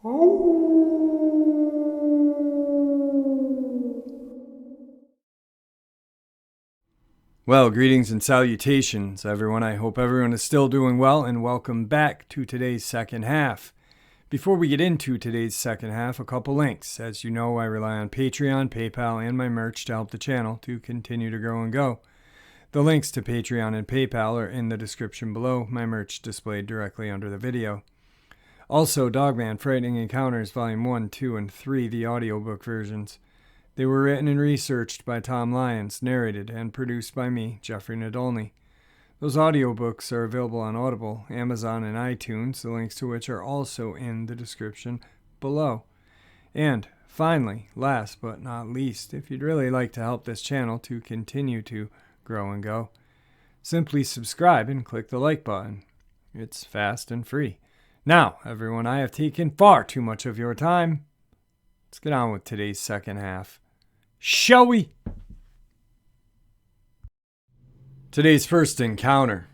Well, greetings and salutations, everyone. I hope everyone is still doing well, and welcome back to today's second half. Before we get into today's second half, a couple links. As you know, I rely on Patreon, PayPal, and my merch to help the channel to continue to grow and go. The links to Patreon and PayPal are in the description below, my merch displayed directly under the video. Also, Dogman, Frightening Encounters, Volume 1, 2, and 3, the audiobook versions. They were written and researched by Tom Lyons, narrated and produced by me, Jeffrey Nadolny. Those audiobooks are available on Audible, Amazon, and iTunes, the links to which are also in the description below. And finally, last but not least, if you'd really like to help this channel to continue to grow and go, simply subscribe and click the like button. It's fast and free. Now, everyone, I have taken far too much of your time. Let's get on with today's second half. Shall we? Today's first encounter.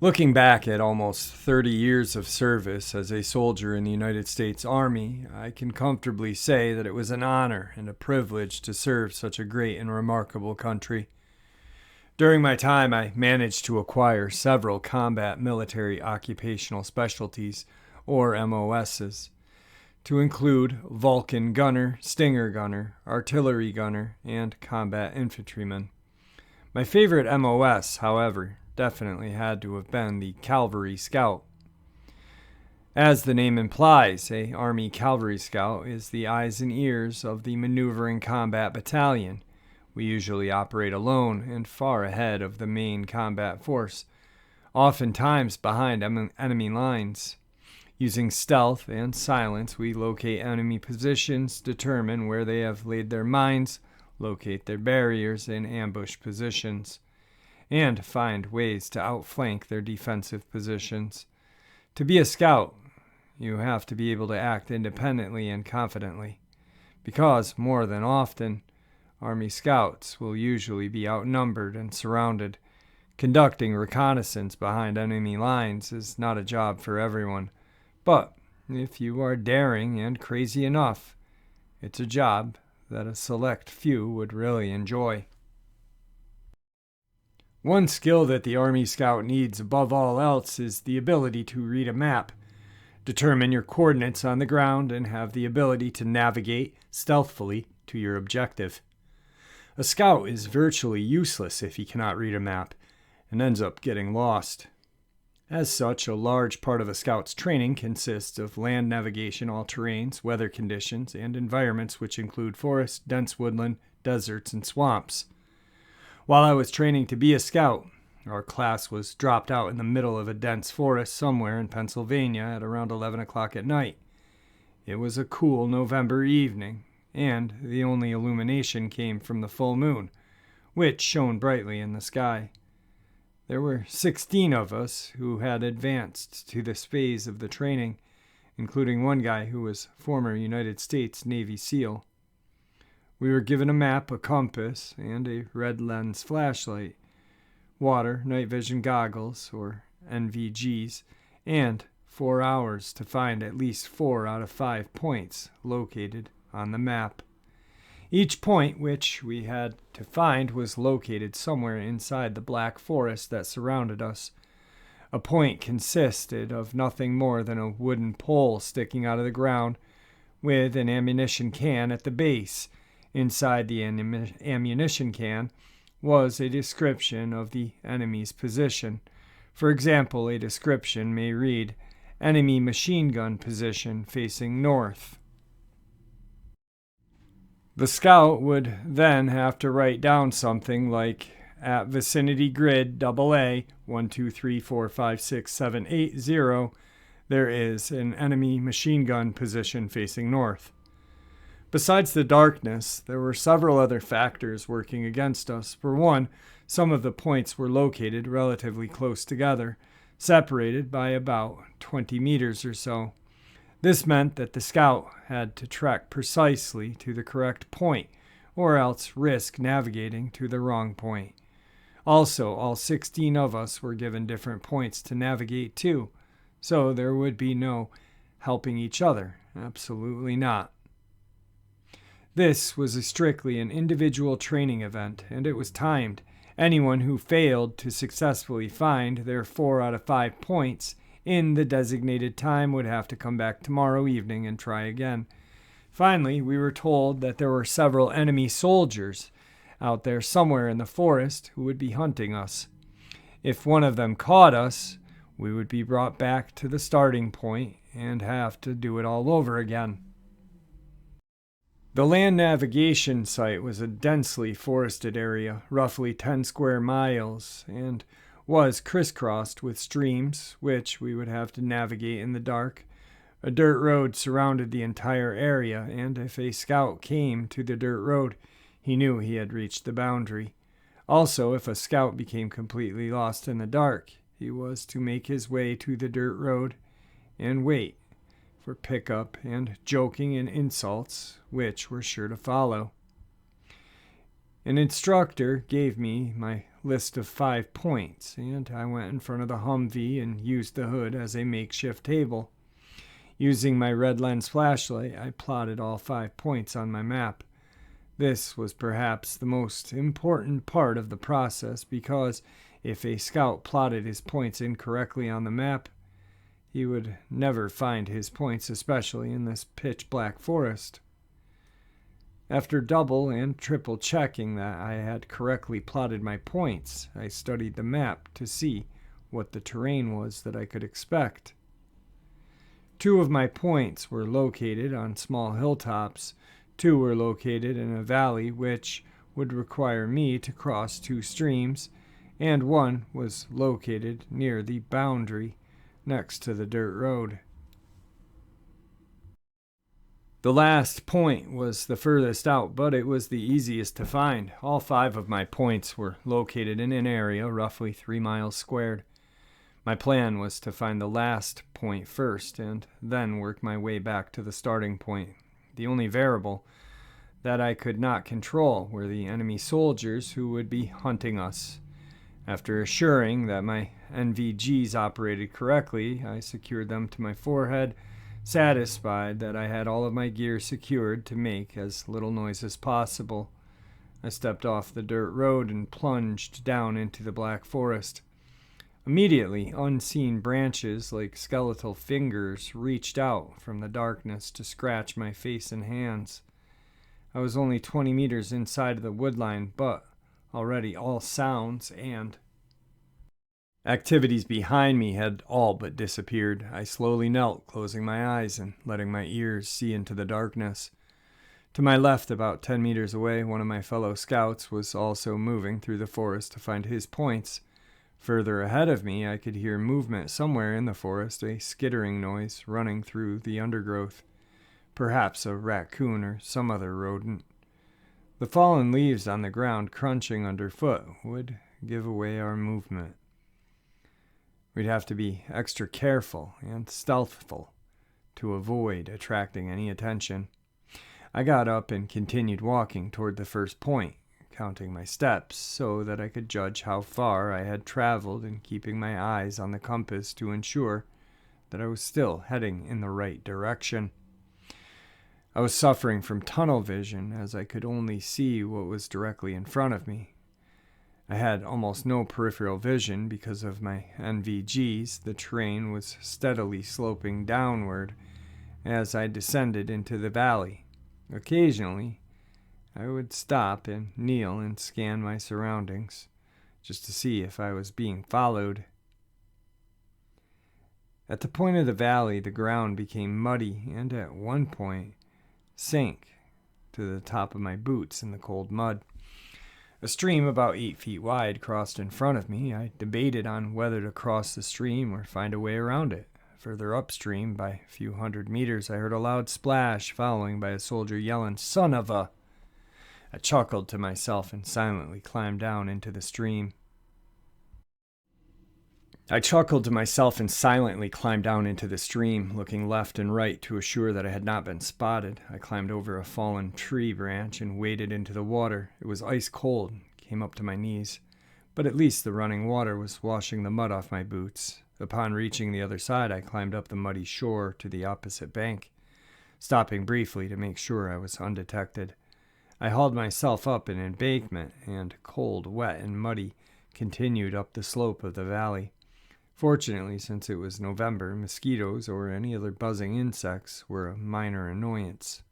Looking back at almost 30 years of service as a soldier in the United States Army, I can comfortably say that it was an honor and a privilege to serve such a great and remarkable country. During my time, I managed to acquire several combat military occupational specialties, or MOSs, to include Vulcan Gunner, Stinger Gunner, Artillery Gunner, and Combat Infantryman. My favorite MOS, however, definitely had to have been the Calvary Scout. As the name implies, a Army Cavalry Scout is the eyes and ears of the maneuvering combat battalion. We usually operate alone and far ahead of the main combat force, oftentimes behind enemy lines. Using stealth and silence, we locate enemy positions, determine where they have laid their mines, locate their barriers and ambush positions, and find ways to outflank their defensive positions. To be a scout, you have to be able to act independently and confidently, because more than often, Army scouts will usually be outnumbered and surrounded. Conducting reconnaissance behind enemy lines is not a job for everyone. But if you are daring and crazy enough, it's a job that a select few would really enjoy. One skill that the Army Scout needs above all else is the ability to read a map, determine your coordinates on the ground, and have the ability to navigate stealthily to your objective. A scout is virtually useless if he cannot read a map and ends up getting lost. As such, a large part of a scout's training consists of land navigation, all terrains, weather conditions, and environments which include forests, dense woodland, deserts, and swamps. While I was training to be a scout, our class was dropped out in the middle of a dense forest somewhere in Pennsylvania at around 11 o'clock at night. It was a cool November evening, and the only illumination came from the full moon, which shone brightly in the sky. There were 16 of us who had advanced to this phase of the training, including one guy who was former United States Navy SEAL. We were given a map, a compass, and a red lens flashlight, water, night vision goggles, or NVGs, and 4 hours to find at least 4 out of 5 points located on the map. Each point which we had to find was located somewhere inside the black forest that surrounded us. A point consisted of nothing more than a wooden pole sticking out of the ground with an ammunition can at the base. Inside the ammunition can was a description of the enemy's position. For example, a description may read, "Enemy machine gun position facing north." The scout would then have to write down something like, "At vicinity grid AA 1, 2, 3, 4, 5, 6, 7, 8, 0, there is an enemy machine gun position facing north." Besides the darkness, there were several other factors working against us. For one, some of the points were located relatively close together, separated by about 20 meters or so. This meant that the scout had to trek precisely to the correct point, or else risk navigating to the wrong point. Also, all 16 of us were given different points to navigate to, so there would be no helping each other Absolutely not. This was strictly an individual training event, and it was timed. Anyone who failed to successfully find their 4 out of 5 points in the designated time would have to come back tomorrow evening and try again. Finally, we were told that there were several enemy soldiers out there somewhere in the forest who would be hunting us. If one of them caught us, we would be brought back to the starting point and have to do it all over again. The land navigation site was a densely forested area, roughly 10 square miles, and was crisscrossed with streams, which we would have to navigate in the dark. A dirt road surrounded the entire area, and if a scout came to the dirt road, he knew he had reached the boundary. Also, if a scout became completely lost in the dark, he was to make his way to the dirt road and wait for pickup and joking and insults, which were sure to follow. An instructor gave me my list of 5 points, and I went in front of the Humvee and used the hood as a makeshift table. Using my red lens flashlight, I plotted all 5 points on my map. This was perhaps the most important part of the process because if a scout plotted his points incorrectly on the map, he would never find his points, especially in this pitch-black forest. After double and triple checking that I had correctly plotted my points, I studied the map to see what the terrain was that I could expect. 2 of my points were located on small hilltops. 2 were located in a valley which would require me to cross 2 streams, and 1 was located near the boundary next to the dirt road. The last point was the furthest out, but it was the easiest to find. All 5 of my points were located in an area roughly 3 miles squared. My plan was to find the last point first and then work my way back to the starting point. The only variable that I could not control were the enemy soldiers who would be hunting us. After assuring that my NVGs operated correctly, I secured them to my forehead, satisfied that I had all of my gear secured to make as little noise as possible. I stepped off the dirt road and plunged down into the black forest. Immediately, unseen branches like skeletal fingers reached out from the darkness to scratch my face and hands. I was only 20 meters inside of the woodline, but already all sounds and activities behind me had all but disappeared. I slowly knelt, closing my eyes and letting my ears see into the darkness. To my left, about 10 meters away, one of my fellow scouts was also moving through the forest to find his points. Further ahead of me, I could hear movement somewhere in the forest, a skittering noise running through the undergrowth. Perhaps a raccoon or some other rodent. The fallen leaves on the ground crunching underfoot would give away our movement. We'd have to be extra careful and stealthful to avoid attracting any attention. I got up and continued walking toward the first point, counting my steps so that I could judge how far I had traveled and keeping my eyes on the compass to ensure that I was still heading in the right direction. I was suffering from tunnel vision as I could only see what was directly in front of me. I had almost no peripheral vision because of my NVGs. The terrain was steadily sloping downward as I descended into the valley. Occasionally, I would stop and kneel and scan my surroundings just to see if I was being followed. At the point of the valley, the ground became muddy and at one point sank to the top of my boots in the cold mud. A stream about 8 feet wide crossed in front of me. I debated on whether to cross the stream or find a way around it. Further upstream, by a few hundred meters, I heard a loud splash, following by a soldier yelling, "Son of a..." I chuckled to myself and silently climbed down into the stream. Looking left and right to assure that I had not been spotted. I climbed over a fallen tree branch and waded into the water. It was ice cold, came up to my knees, but at least the running water was washing the mud off my boots. Upon reaching the other side, I climbed up the muddy shore to the opposite bank. stopping briefly to make sure I was undetected. I hauled myself up an embankment, and cold, wet, and muddy, continued up the slope of the valley. Fortunately, since it was November, mosquitoes or any other buzzing insects were a minor annoyance.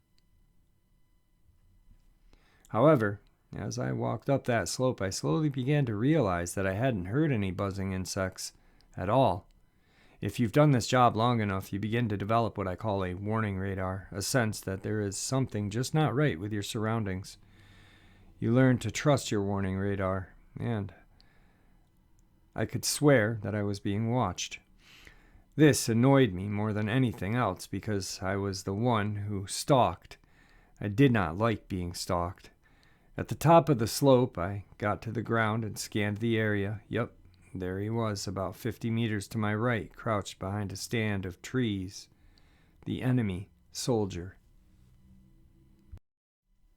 However, as I walked up that slope, I slowly began to realize that I hadn't heard any buzzing insects at all. If you've done this job long enough, you begin to develop what I call a warning radar, a sense that there is something just not right with your surroundings. You learn to trust your warning radar, and I could swear that I was being watched. This annoyed me more than anything else because I was the one who stalked. I did not like being stalked. At the top of the slope, I got to the ground and scanned the area. Yep, there he was, about 50 meters to my right, crouched behind a stand of trees. The enemy soldier.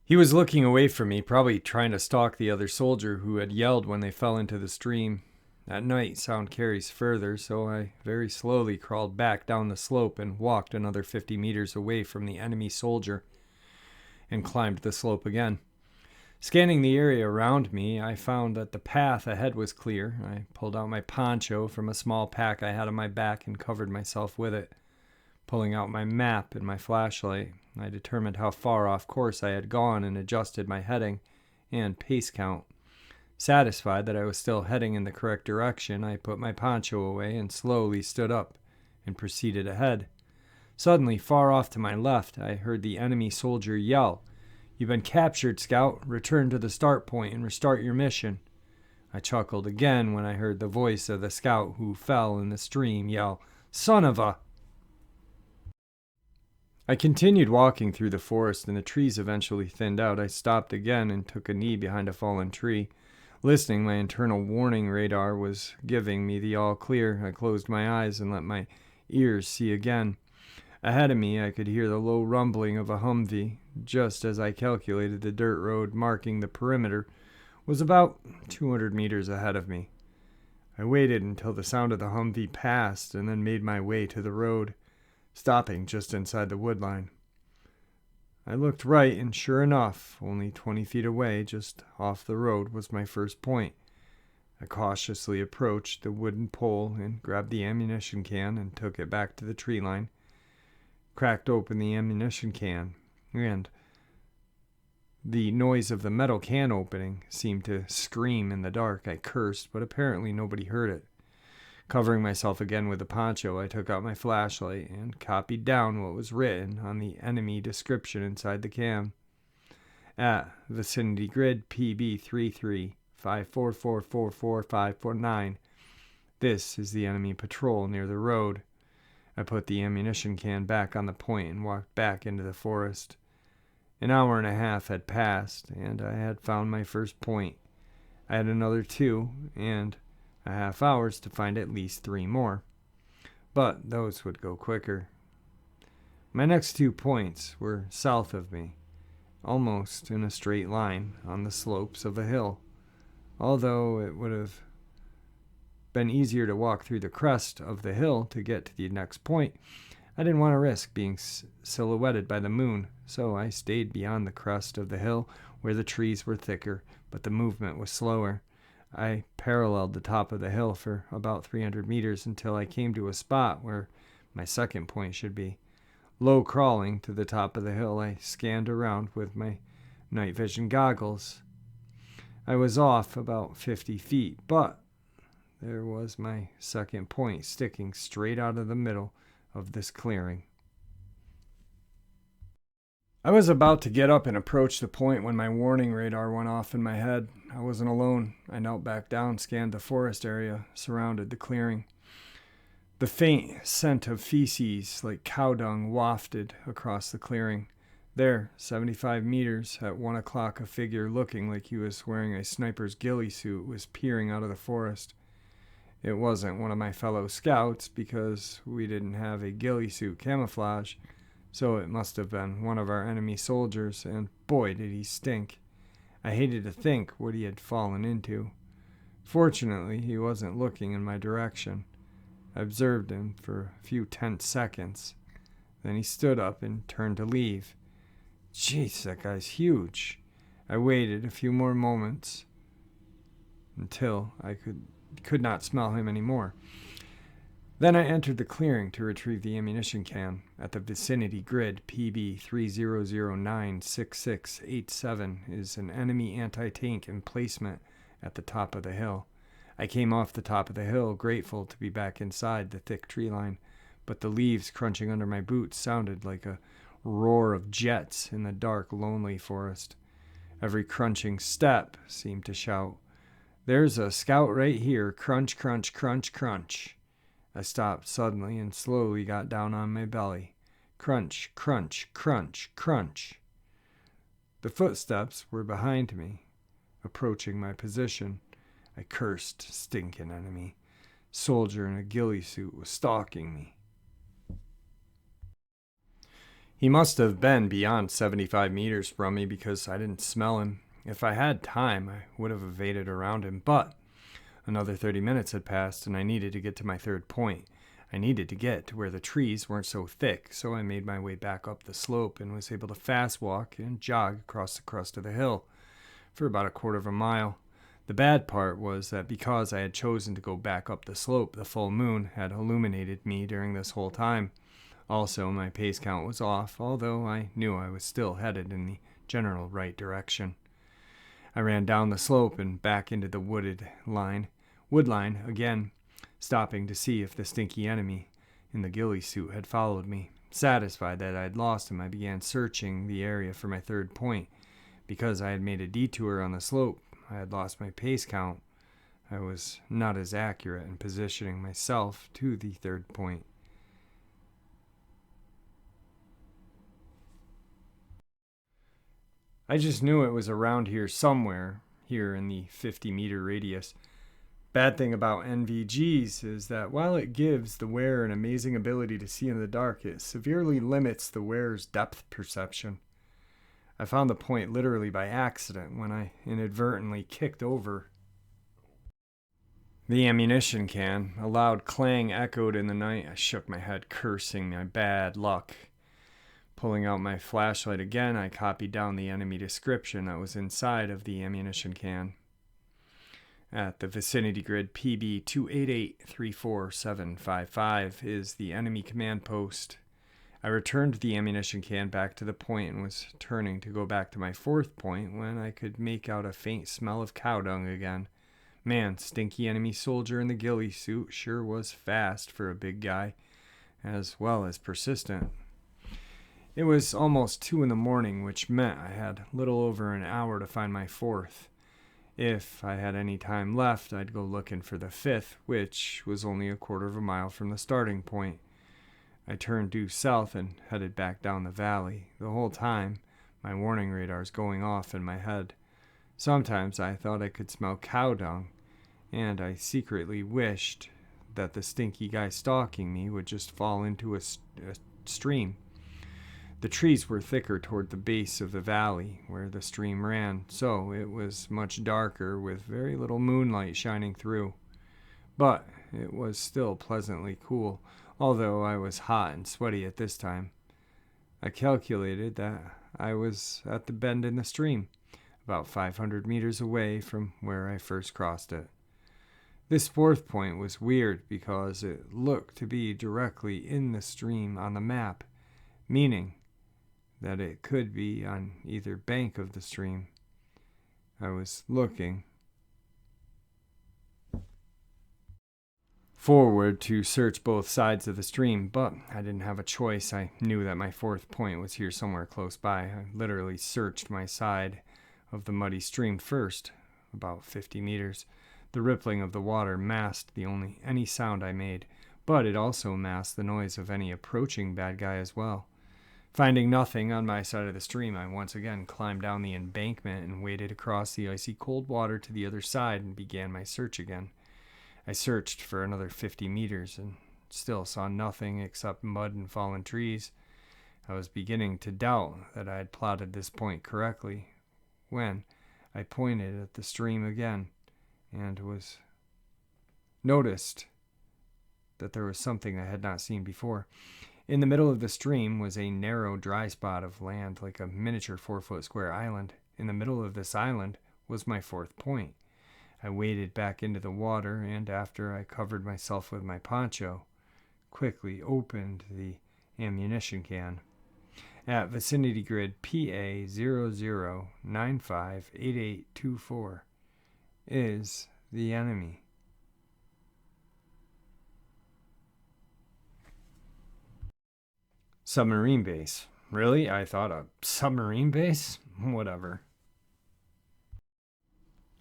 He was looking away from me, probably trying to stalk the other soldier who had yelled when they fell into the stream. At night, sound carries further, so I very slowly crawled back down the slope and walked another 50 meters away from the enemy soldier and climbed the slope again. Scanning the area around me, I found that the path ahead was clear. I pulled out my poncho from a small pack I had on my back and covered myself with it. Pulling out my map and my flashlight, I determined how far off course I had gone and adjusted my heading and pace count. Satisfied that I was still heading in the correct direction, I put my poncho away and slowly stood up and proceeded ahead. Suddenly, far off to my left, I heard the enemy soldier yell, "You've been captured, Scout. Return to the start point and restart your mission." I chuckled again when I heard the voice of the scout who fell in the stream yell, "Son of a..." I continued walking through the forest, and the trees eventually thinned out. I stopped again and took a knee behind a fallen tree. Listening, my internal warning radar was giving me the all clear. I closed my eyes and let my ears see again. Ahead of me, I could hear the low rumbling of a Humvee. Just as I calculated, the dirt road marking the perimeter was about 200 meters ahead of me. I waited until the sound of the Humvee passed and then made my way to the road, stopping just inside the woodline. I looked right, and sure enough, only 20 feet away, just off the road, was my first point. I cautiously approached the wooden pole and grabbed the ammunition can and took it back to the tree line. Cracked open the ammunition can, and the noise of the metal can opening seemed to scream in the dark. I cursed, but apparently nobody heard it. Covering myself again with the poncho, I took out my flashlight and copied down what was written on the enemy description inside the can. At vicinity grid PB33 544444549. This is the enemy patrol near the road. I put the ammunition can back on the point and walked back into the forest. An hour and a half had passed, and I had found my first point. I had another 2, and a half hours to find at least 3 more. But those would go quicker. My next 2 points were south of me, almost in a straight line on the slopes of a hill. Although it would have been easier to walk through the crest of the hill to get to the next point, I didn't want to risk being silhouetted by the moon, so I stayed beyond the crest of the hill where the trees were thicker, but the movement was slower. I paralleled the top of the hill for about 300 meters until I came to a spot where my second point should be. Low crawling to the top of the hill, I scanned around with my night vision goggles. I was off about 50 feet, but there was my second point sticking straight out of the middle of this clearing. I was about to get up and approach the point when my warning radar went off in my head. I wasn't alone. I knelt back down, scanned the forest area, surrounded the clearing. The faint scent of feces like cow dung wafted across the clearing. There, 75 meters, at 1 o'clock, a figure looking like he was wearing a sniper's ghillie suit was peering out of the forest. It wasn't one of my fellow scouts because we didn't have a ghillie suit camouflage, so it must have been one of our enemy soldiers, and boy did he stink. I hated to think what he had fallen into. Fortunately, he wasn't looking in my direction. I observed him for a few tense seconds. Then he stood up and turned to leave. Jeez, that guy's huge. I waited a few more moments until I could not smell him anymore. Then I entered the clearing to retrieve the ammunition can. At the vicinity grid, PB 30096687 is an enemy anti-tank emplacement at the top of the hill. I came off the top of the hill, grateful to be back inside the thick tree line, but the leaves crunching under my boots sounded like a roar of jets in the dark, lonely forest. Every crunching step seemed to shout, "There's a scout right here, crunch, crunch, crunch, crunch." I stopped suddenly and slowly got down on my belly. Crunch, crunch, crunch, crunch. The footsteps were behind me, approaching my position. I cursed, stinking enemy. Soldier in a ghillie suit was stalking me. He must have been beyond 75 meters from me because I didn't smell him. If I had time, I would have evaded around him, but another 30 minutes had passed and I needed to get to my third point. I needed to get to where the trees weren't so thick, so I made my way back up the slope and was able to fast walk and jog across the crest of the hill for about a quarter of a mile. The bad part was that because I had chosen to go back up the slope, the full moon had illuminated me during this whole time. Also, my pace count was off, although I knew I was still headed in the general right direction. I ran down the slope and back into the wood line again, stopping to see if the stinky enemy in the ghillie suit had followed me. Satisfied that I had lost him, I began searching the area for my third point. Because I had made a detour on the slope, I had lost my pace count. I was not as accurate in positioning myself to the third point. I just knew it was around here somewhere, here in the 50-meter radius. Bad thing about NVGs is that while it gives the wearer an amazing ability to see in the dark, it severely limits the wearer's depth perception. I found the point literally by accident when I inadvertently kicked over the ammunition can. A loud clang echoed in the night. I shook my head, cursing my bad luck. Pulling out my flashlight again, I copied down the enemy description that was inside of the ammunition can. At the vicinity grid, PB 288-34755 is the enemy command post. I returned the ammunition can back to the point and was turning to go back to my fourth point when I could make out a faint smell of cow dung again. Man, stinky enemy soldier in the ghillie suit sure was fast for a big guy, as well as persistent. It was almost 2 a.m, which meant I had little over an hour to find my fourth. If I had any time left, I'd go looking for the fifth, which was only a quarter of a mile from the starting point. I turned due south and headed back down the valley. The whole time, my warning radar's going off in my head. Sometimes I thought I could smell cow dung, and I secretly wished that the stinky guy stalking me would just fall into a stream. The trees were thicker toward the base of the valley where the stream ran, so it was much darker with very little moonlight shining through. But it was still pleasantly cool, although I was hot and sweaty at this time. I calculated that I was at the bend in the stream, about 500 meters away from where I first crossed it. This fourth point was weird because it looked to be directly in the stream on the map, meaning that it could be on either bank of the stream. I was looking forward to search both sides of the stream, but I didn't have a choice. I knew that my fourth point was here somewhere close by. I literally searched my side of the muddy stream first, about 50 meters. The rippling of the water masked any sound I made, but it also masked the noise of any approaching bad guy as well. Finding nothing on my side of the stream, I once again climbed down the embankment and waded across the icy cold water to the other side and began my search again. I searched for another 50 meters and still saw nothing except mud and fallen trees. I was beginning to doubt that I had plotted this point correctly when I pointed at the stream again and noticed that there was something I had not seen before. In the middle of the stream was a narrow, dry spot of land like a miniature 4-foot square island. In the middle of this island was my fourth point. I waded back into the water, and after I covered myself with my poncho, quickly opened the ammunition can. At vicinity grid PA00958824 is the enemy. Submarine base. Really? I thought a submarine base? Whatever.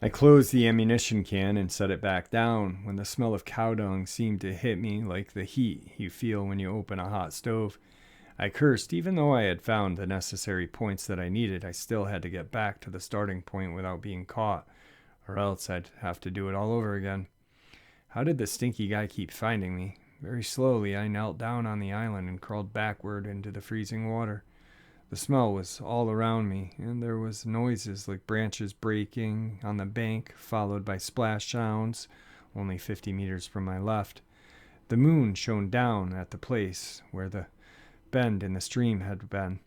I closed the ammunition can and set it back down when the smell of cow dung seemed to hit me like the heat you feel when you open a hot stove. I cursed. Even though I had found the necessary points that I needed, I still had to get back to the starting point without being caught, or else I'd have to do it all over again. How did the stinky guy keep finding me? Very slowly, I knelt down on the island and crawled backward into the freezing water. The smell was all around me, and there was noises like branches breaking on the bank, followed by splash sounds only 50 meters from my left. The moon shone down at the place where the bend in the stream had been,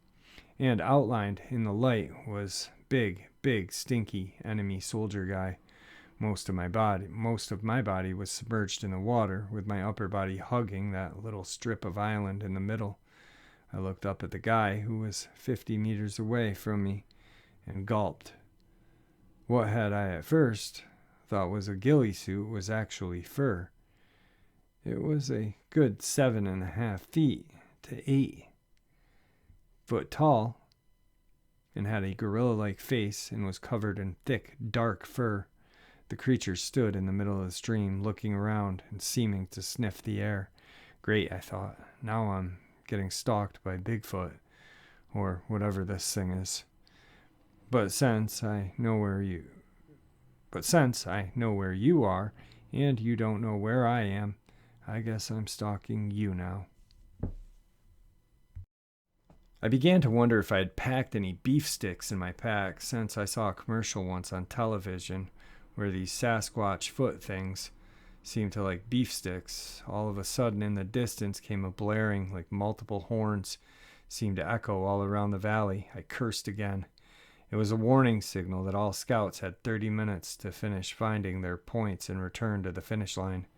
and outlined in the light was big, stinky enemy soldier guy. Most of my body was submerged in the water, with my upper body hugging that little strip of island in the middle. I looked up at the guy who was 50 meters away from me and gulped. What had I at first thought was a ghillie suit was actually fur. It was a good 7.5 feet to 8 foot tall and had a gorilla-like face and was covered in thick, dark fur. The creature stood in the middle of the stream, looking around and seeming to sniff the air. Great, I thought. Now I'm getting stalked by Bigfoot, or whatever this thing is. But since I know where you are, and you don't know where I am, I guess I'm stalking you now. I began to wonder if I had packed any beef sticks in my pack, since I saw a commercial once on television where these Sasquatch foot things seemed to like beef sticks. All of a sudden in the distance came a blaring like multiple horns seemed to echo all around the valley. I cursed again. It was a warning signal that all scouts had 30 minutes to finish finding their points and return to the finish line.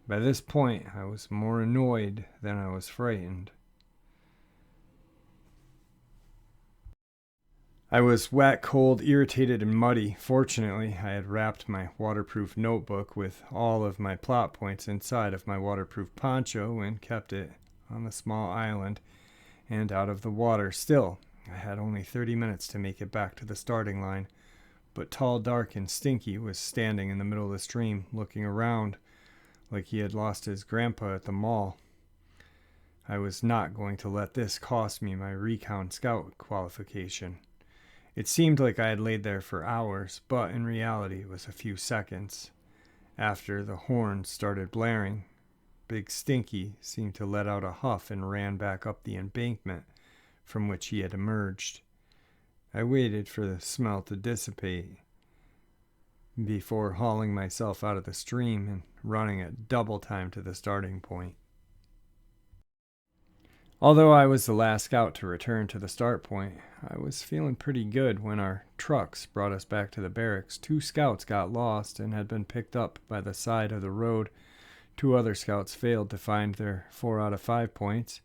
By this point, I was more annoyed than I was frightened. I was wet, cold, irritated, and muddy. Fortunately, I had wrapped my waterproof notebook with all of my plot points inside of my waterproof poncho and kept it on the small island and out of the water. Still, I had only 30 minutes to make it back to the starting line, but Tall, Dark, and Stinky was standing in the middle of the stream, looking around like he had lost his grandpa at the mall. I was not going to let this cost me my recon scout qualification. It seemed like I had laid there for hours, but in reality it was a few seconds. After the horns started blaring, Big Stinky seemed to let out a huff and ran back up the embankment from which he had emerged. I waited for the smell to dissipate before hauling myself out of the stream and running at double time to the starting point. Although I was the last scout to return to the start point, I was feeling pretty good when our trucks brought us back to the barracks. 2 scouts got lost and had been picked up by the side of the road. 2 other scouts failed to find their 4 out of 5 points.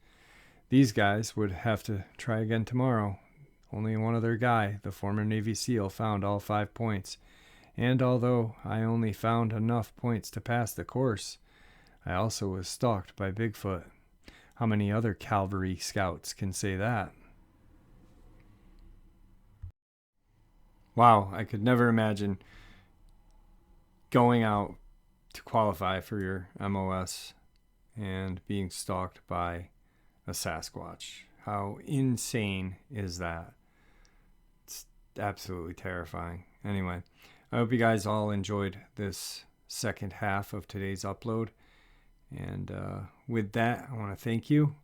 These guys would have to try again tomorrow. Only one other guy, the former Navy SEAL, found all 5 points. And although I only found enough points to pass the course, I also was stalked by Bigfoot. How many other Calvary scouts can say that? Wow, I could never imagine going out to qualify for your MOS and being stalked by a Sasquatch. How insane is that? It's absolutely terrifying. Anyway, I hope you guys all enjoyed this second half of today's upload. And with that, I want to thank you.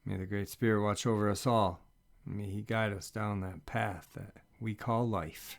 May the Great Spirit watch over us all. May He guide us down that path that we call life.